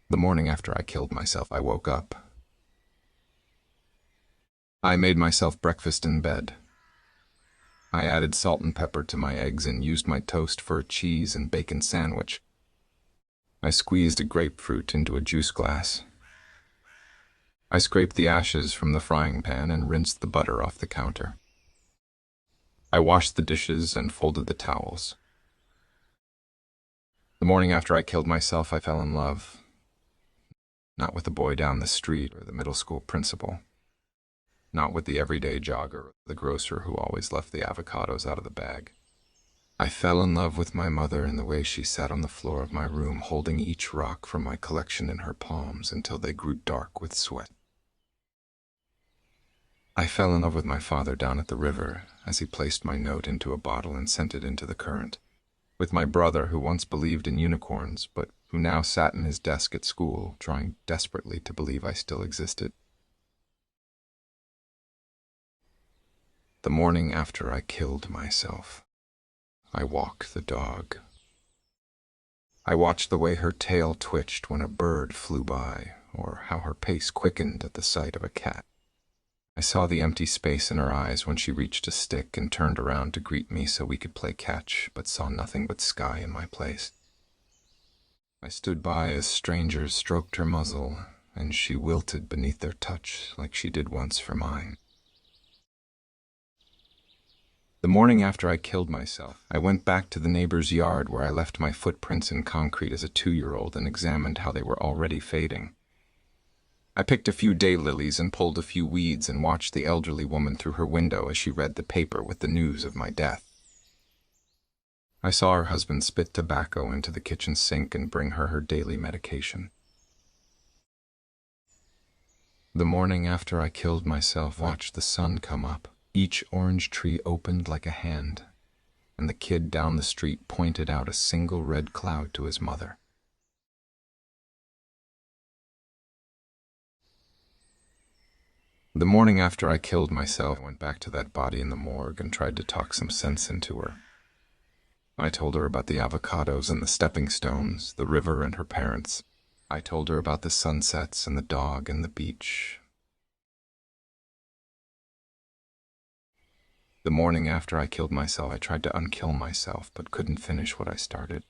The morning after I killed myself, I woke up. I made myself breakfast in bed. I added salt and pepper to my eggs and used my toast for a cheese and bacon sandwich. I squeezed a grapefruit into a juice glass. I scraped the ashes from the frying pan and rinsed the butter off the counter. I washed the dishes and folded the towels. The morning after I killed myself, I fell in love. Not with the boy down the street or the middle school principal. Not with the everyday jogger or the grocer who always left the avocados out of the bag. I fell in love with my mother in the way she sat on the floor of my room holding each rock from my collection in her palms until they grew dark with sweat. I fell in love with my father down at the river as he placed my note into a bottle and sent it into the current. With my brother who once believed in unicorns but who now sat in his desk at school trying desperately to believe I still existed. The morning after I killed myself, I walked the dog. I watched the way her tail twitched when a bird flew by, or how her pace quickened at the sight of a cat. I saw the empty space in her eyes when she reached a stick and turned around to greet me so we could play catch, but saw nothing but sky in my place. I stood by as strangers stroked her muzzle, and she wilted beneath their touch like she did once for mine. The morning after I killed myself, I went back to the neighbor's yard where I left my footprints in concrete as a 2-year-old and examined how they were already fading. I picked a few daylilies and pulled a few weeds and watched the elderly woman through her window as she read the paper with the news of my death. I saw her husband spit tobacco into the kitchen sink and bring her daily medication. The morning after I killed myself, watched the sun come up. Each orange tree opened like a hand, and the kid down the street pointed out a single red cloud to his mother. The morning after I killed myself, I went back to that body in the morgue and tried to talk some sense into her. I told her about the avocados and the stepping stones, the river and her parents. I told her about the sunsets and the dog and the beach. The morning after I killed myself, I tried to unkill myself, but couldn't finish what I started.